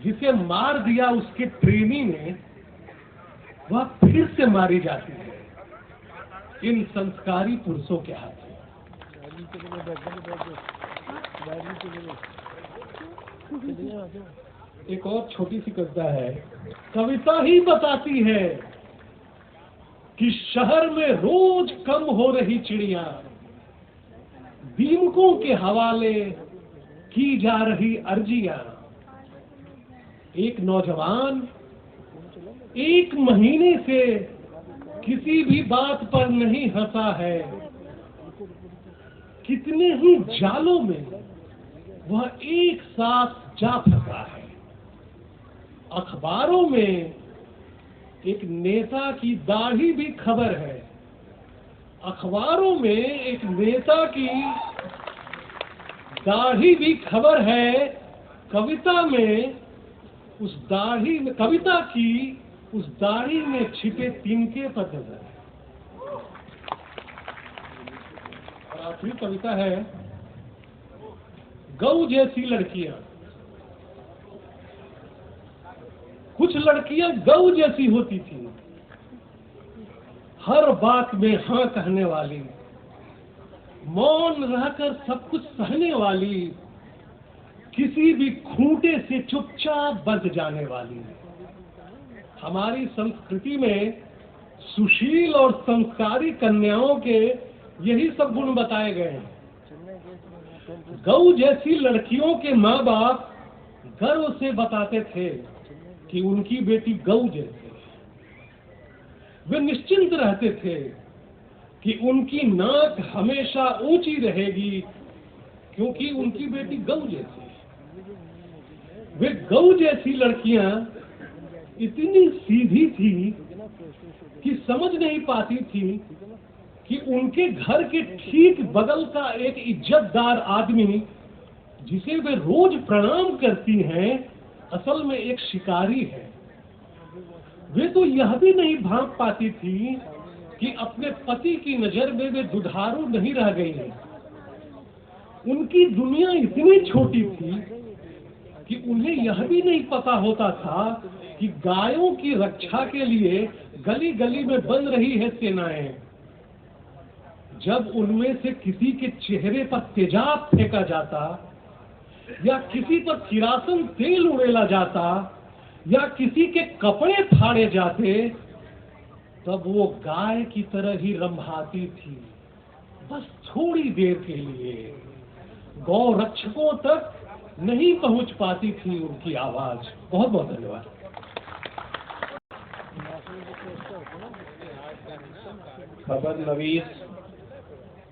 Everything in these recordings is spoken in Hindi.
जिसे मार दिया उसके ट्रेनी ने, वह फिर से मारी जाती है इन संस्कारी पुरुषों के हाथ में। एक और छोटी सी कविता है। कविता ही बताती है कि शहर में रोज कम हो रही चिड़िया दीमकों के हवाले की जा रही अर्जियां। एक नौजवान 1 महीने से किसी भी बात पर नहीं हंसा है। कितने ही जालों में वह एक साथ जा फंसा है। अखबारों में एक नेता की दाढ़ी भी खबर है। अखबारों में एक नेता की दाढ़ी भी खबर है। कविता में उस दाढ़ी में, कविता की उस दाढ़ी में छिपे तिनके पर नजर है। और आखिरी कविता है गऊ जैसी लड़कियां। कुछ लड़कियां गऊ जैसी होती थी, हर बात में हाँ कहने वाली, मौन रहकर सब कुछ सहने वाली, किसी भी खूंटे से चुपचाप बच जाने वाली। हमारी संस्कृति में सुशील और संस्कारी कन्याओं के यही सब गुण बताए गए हैं। गऊ जैसी लड़कियों के माँ बाप गर्व से बताते थे कि उनकी बेटी गऊ जैसी है। वे निश्चिंत रहते थे कि उनकी नाक हमेशा ऊंची रहेगी क्योंकि उनकी बेटी गऊ जैसी है। वे गऊ जैसी लड़कियां इतनी सीधी थी कि समझ नहीं पाती थी कि उनके घर के ठीक बगल का एक इज्जतदार आदमी जिसे वे रोज प्रणाम करती हैं असल में एक शिकारी है। वे तो यह भी नहीं भांप पाती थी कि अपने पति की नजर में वे दुधारू नहीं रह गई हैं। उनकी दुनिया इतनी छोटी थी कि उन्हें यह भी नहीं पता होता था कि गायों की रक्षा के लिए गली गली में बन रही है सेनाएं। जब उनमें से किसी के चेहरे पर तेजाब फेंका जाता या किसी पर किरासन तेल उड़ेला जाता या किसी के कपड़े फाड़े जाते तब वो गाय की तरह ही रंभाती थी, बस थोड़ी देर के लिए। गौ रक्षकों तक नहीं पहुंच पाती थी उनकी आवाज। बहुत बहुत धन्यवाद। खबर नवीस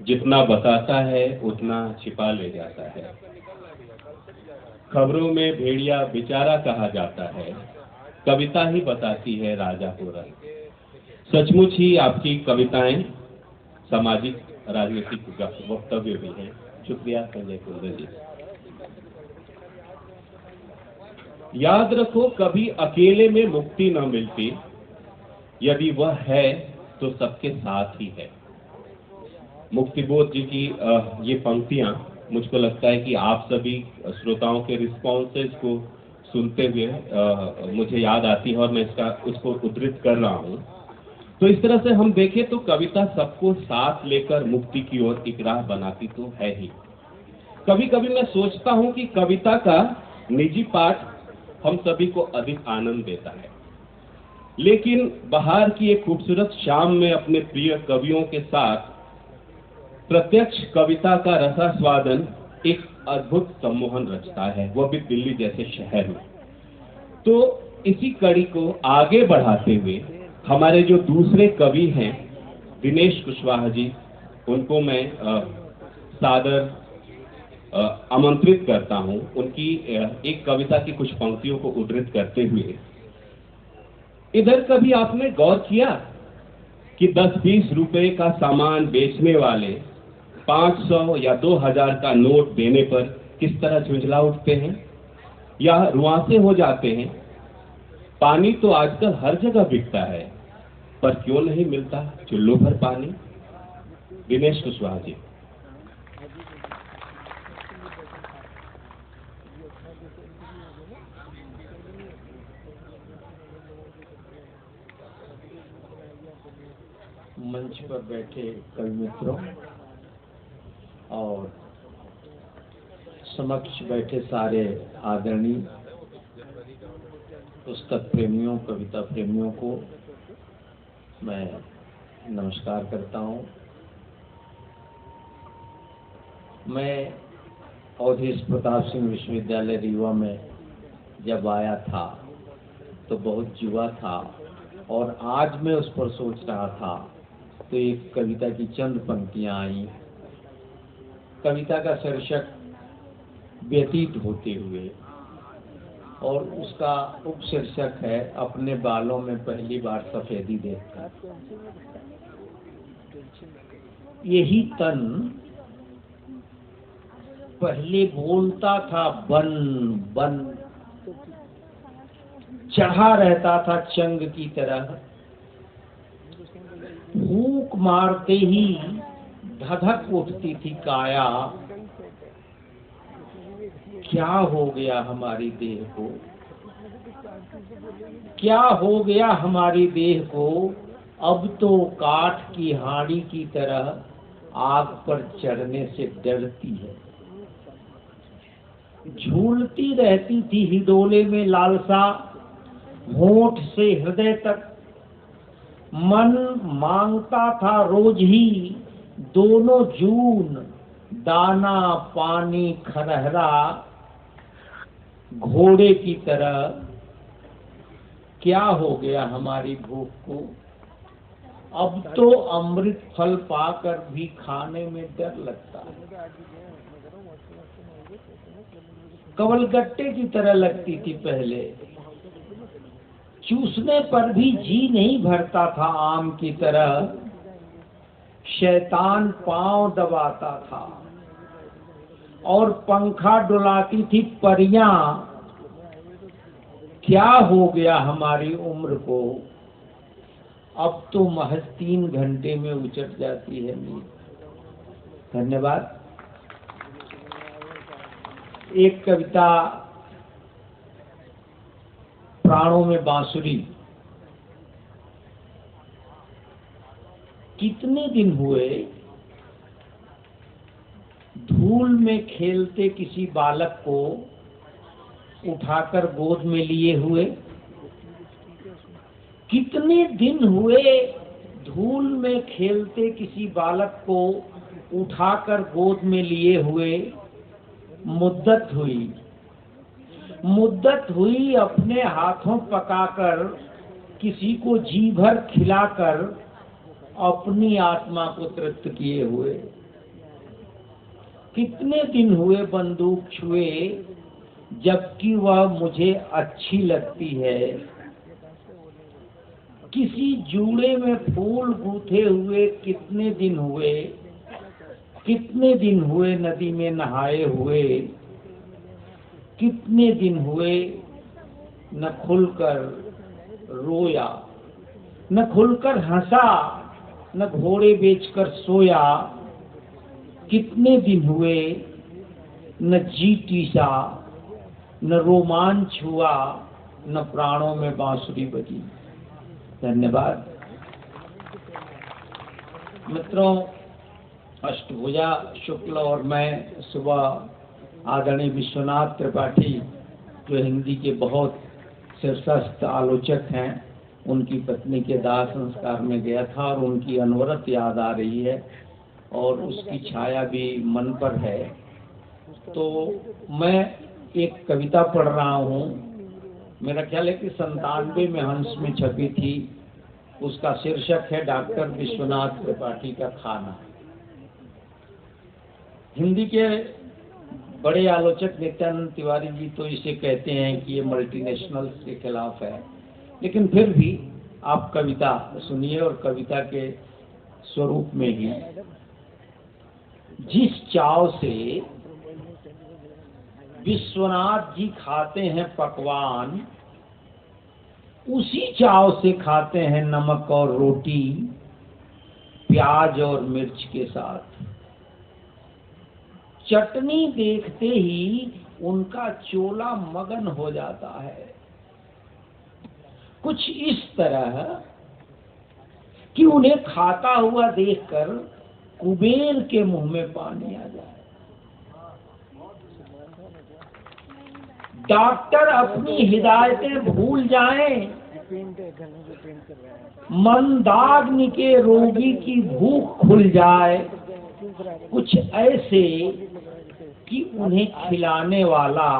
जितना बताता है उतना छिपा ले जाता है। खबरों में भेड़िया बेचारा कहा जाता है, कविता ही बताती है राजा को रंग। सचमुच ही आपकी कविताएं सामाजिक राजनीतिक वक्तव्य भी हैं। शुक्रिया संजय कुंदन जी। याद रखो कभी अकेले में मुक्ति न मिलती, यदि वह है तो सबके साथ ही है। मुक्तिबोध जी की ये पंक्तियां मुझको लगता है कि आप सभी श्रोताओं के रिस्पॉन्सेज को सुनते हुए मुझे याद आती है और मैं उसको उद्धृत कर रहा हूं। तो इस तरह से हम देखें तो कविता सबको साथ लेकर मुक्ति की ओर एक राह बनाती तो है ही। कभी कभी मैं सोचता हूं कि कविता का निजी पाठ हम सभी को अधिक आनंद देता है, लेकिन बाहर की एक खूबसूरत शाम में अपने प्रिय कवियों के साथ प्रत्यक्ष कविता का रसास्वादन एक अद्भुत सम्मोहन रचता है, वो भी दिल्ली जैसे शहर में। तो इसी कड़ी को आगे बढ़ाते हुए हमारे जो दूसरे कवि हैं दिनेश कुशवाहा जी, उनको मैं सादर आमंत्रित करता हूं उनकी एक कविता की कुछ पंक्तियों को उद्धृत करते हुए। इधर कभी आपने गौर किया कि 10-20 रुपए का सामान बेचने वाले 500 या 2000 का नोट देने पर किस तरह झुंझला उठते हैं या रुआंसे हो जाते हैं? पानी तो आजकल हर जगह बिकता है, पर क्यों नहीं मिलता चुल्लू भर पानी? दिनेश कुशवाहा जी। मंच पर बैठे कवि मित्रों और समक्ष बैठे सारे आदरणीय पुस्तक प्रेमियों, कविता प्रेमियों को मैं नमस्कार करता हूँ। मैं अवधेश प्रताप सिंह विश्वविद्यालय रीवा में जब आया था तो बहुत युवा था और आज मैं उस पर सोच रहा था तो एक कविता की चंद पंक्तियां आई। कविता का शीर्षक व्यतीत होते हुए और उसका उपशीर्षक है अपने बालों में पहली बार सफेदी देखकर। यही तन पहले बोलता था बन बन, चढ़ा रहता था चंग की तरह, फूंक मारते ही धधक उठती थी काया। क्या हो गया हमारी देह को, क्या हो गया हमारी देह को, अब तो काठ की हांडी की तरह आग पर चढ़ने से डरती है। झूलती रहती थी हिडोले में लालसा, होंठ से हृदय तक मन मांगता था रोज ही दोनों जून, दाना पानी खरहरा घोड़े की तरह। क्या हो गया हमारी भूख को, अब तो अमृत फल पाकर भी खाने में डर लगता है। कवलगट्टे की तरह लगती थी पहले, चूसने पर भी जी नहीं भरता था आम की तरह। शैतान पांव दबाता था और पंखा डुलाती थी परियां। क्या हो गया हमारी उम्र को, अब तो महज 3 घंटे में उचट जाती है नींद। धन्यवाद। एक कविता प्राणों में बांसुरी। कितने दिन हुए धूल में खेलते किसी बालक को उठाकर गोद में लिए हुए। कितने दिन हुए धूल में खेलते किसी बालक को उठाकर गोद में लिए हुए। मुद्दत हुई अपने हाथों पकाकर, किसी को जी भर खिलाकर अपनी आत्मा को तृप्त किए हुए। कितने दिन हुए बंदूक छुए जबकि वह मुझे अच्छी लगती है। किसी जूड़े में फूल गूंथे हुए कितने दिन हुए, कितने दिन हुए नदी में नहाए हुए। कितने दिन हुए न खुलकर रोया, न खुलकर हंसा, न घोड़े बेचकर सोया। कितने दिन हुए न जी टीसा, न रोमांच हुआ, न प्राणों में बांसुरी बजी। धन्यवाद। मित्रों, अष्टभुजा शुक्ल और मैं सुबह आदरणीय विश्वनाथ त्रिपाठी जो हिंदी के बहुत शीर्षस्थ आलोचक हैं, उनकी पत्नी के दाह संस्कार में गया था और उनकी अनवरत याद आ रही है और उसकी छाया भी मन पर है। तो मैं एक कविता पढ़ रहा हूँ, मेरा ख्याल है कि 97 में हंस में छपी थी। उसका शीर्षक है डॉक्टर विश्वनाथ त्रिपाठी का खाना। हिंदी के बड़े आलोचक नित्यानंद तिवारी जी तो इसे कहते हैं कि ये मल्टीनेशनल्स के खिलाफ है, लेकिन फिर भी आप कविता सुनिए और कविता के स्वरूप में ही। जिस चाव से विश्वनाथ जी खाते हैं पकवान, उसी चाव से खाते हैं नमक और रोटी, प्याज और मिर्च के साथ। चटनी देखते ही उनका चोला मगन हो जाता है। कुछ इस तरह कि उन्हें खाता हुआ देखकर कुबेर के मुंह में पानी आ जाए। डॉक्टर अपनी हिदायतें भूल जाएं, मंदाग्नि के रोगी की भूख खुल जाए। कुछ ऐसे कि उन्हें खिलाने वाला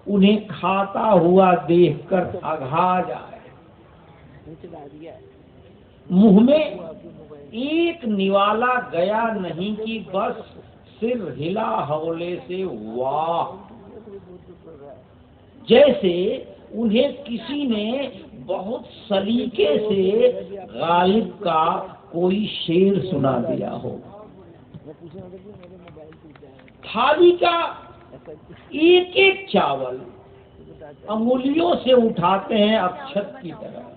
उन्हें खाता हुआ देखकर अघा जाए। मुंह में एक निवाला गया नहीं कि बस सिर हिला हौले से वाह, जैसे उन्हें किसी ने बहुत सलीके से गालिब का कोई शेर सुना दिया हो। थाली का एक एक चावल अंगुलियों से उठाते हैं अक्षत की तरह।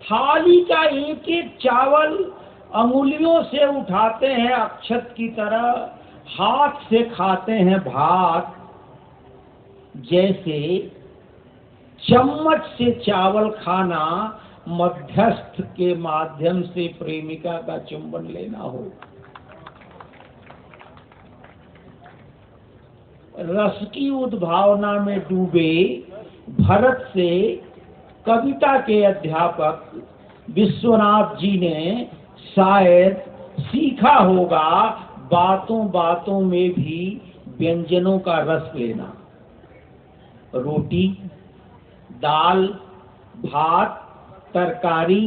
थाली का एक एक चावल अंगुलियों से उठाते हैं अक्षत की तरह, हाथ से खाते हैं भात, जैसे चम्मच से चावल खाना मध्यस्थ के माध्यम से प्रेमिका का चुंबन लेना हो। रस की उद्भावना में डूबे भरत से कविता के अध्यापक विश्वनाथ जी ने शायद सीखा होगा बातों बातों में भी व्यंजनों का रस लेना। रोटी, दाल, भात, तरकारी,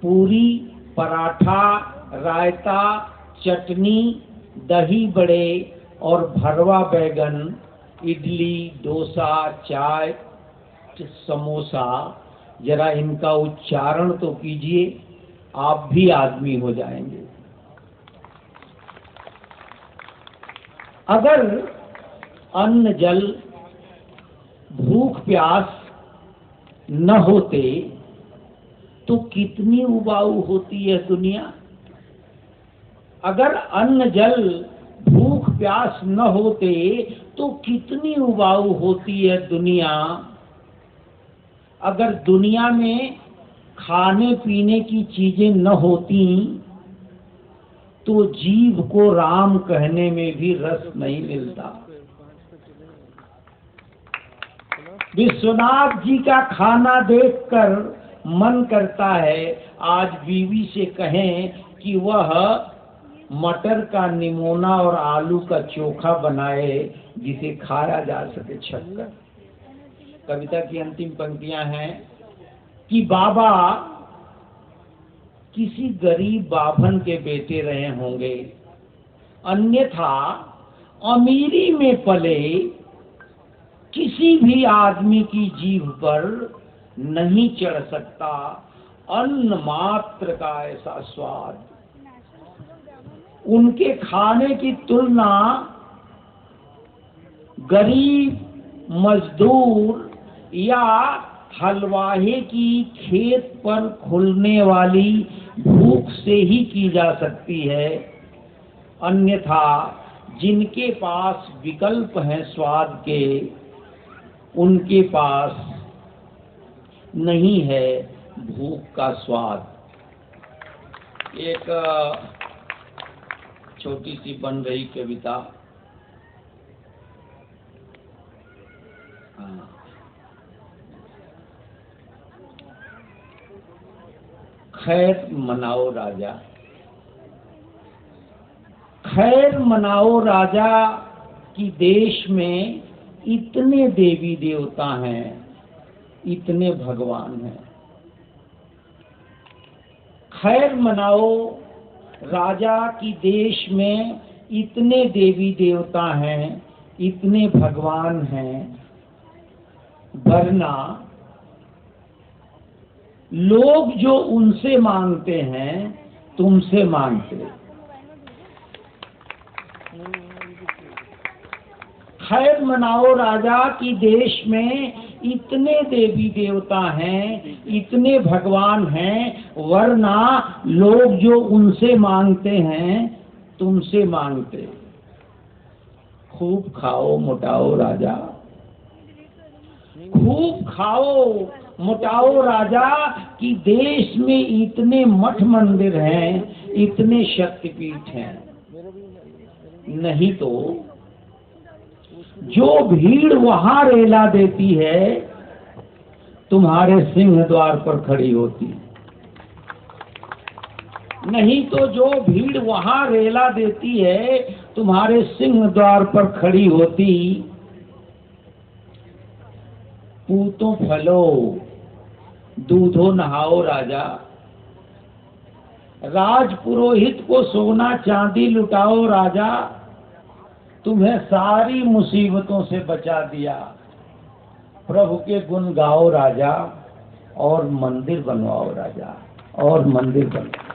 पूरी, पराठा, रायता, चटनी, दही बड़े और भरवा बैगन, इडली, डोसा, चाय, समोसा, जरा इनका उच्चारण तो कीजिए, आप भी आदमी हो जाएंगे। अगर अन्न जल भूख प्यास न होते तो कितनी उबाऊ होती है दुनिया। अगर अन्न जल भूख प्यास न होते तो कितनी उबाऊ होती है दुनिया। अगर दुनिया में खाने पीने की चीजें न होती तो जीव को राम कहने में भी रस नहीं मिलता। विश्वनाथ जी का खाना देखकर मन करता है आज बीवी से कहें कि वह मटर का निमोना और आलू का चोखा बनाए जिसे खाया जा सके छक्कर। कविता की अंतिम पंक्तियां हैं कि बाबा किसी गरीब बाभन के बेटे रहे होंगे, अन्यथा अमीरी में पले किसी भी आदमी की जीभ पर नहीं चढ़ सकता अन्न मात्र का ऐसा स्वाद। उनके खाने की तुलना गरीब मजदूर या हलवाहे की खेत पर खुलने वाली भूख से ही की जा सकती है। अन्यथा जिनके पास विकल्प हैं स्वाद के, उनके पास नहीं है भूख का स्वाद। एक छोटी सी बन रही कविता। खैर मनाओ राजा, खैर मनाओ राजा कि देश में इतने देवी देवता हैं, इतने भगवान हैं। खैर मनाओ राजा कि देश में इतने देवी देवता हैं, इतने भगवान हैं, वरना लोग जो उनसे मांगते हैं तुमसे मांगते। खैर मनाओ राजा कि देश में इतने देवी देवता हैं, इतने भगवान हैं, वरना लोग जो उनसे मांगते हैं तुमसे मांगते। खूब खाओ मोटाओ राजा, खूब खाओ मोटाओ राजा, कि देश में इतने मठ मंदिर हैं, इतने शक्तिपीठ हैं। नहीं तो जो भीड़ वहां रेला देती है, तुम्हारे सिंह द्वार पर खड़ी होती। नहीं तो जो भीड़ वहां रेला देती है, तुम्हारे सिंह द्वार पर खड़ी होती। पूतो फलो दूधो नहाओ राजा, राज पुरोहित को सोना चांदी लुटाओ राजा, तुम्हें सारी मुसीबतों से बचा दिया। प्रभु के गुण गाओ राजा, और मंदिर बनवाओ राजा, और मंदिर बनवाओ।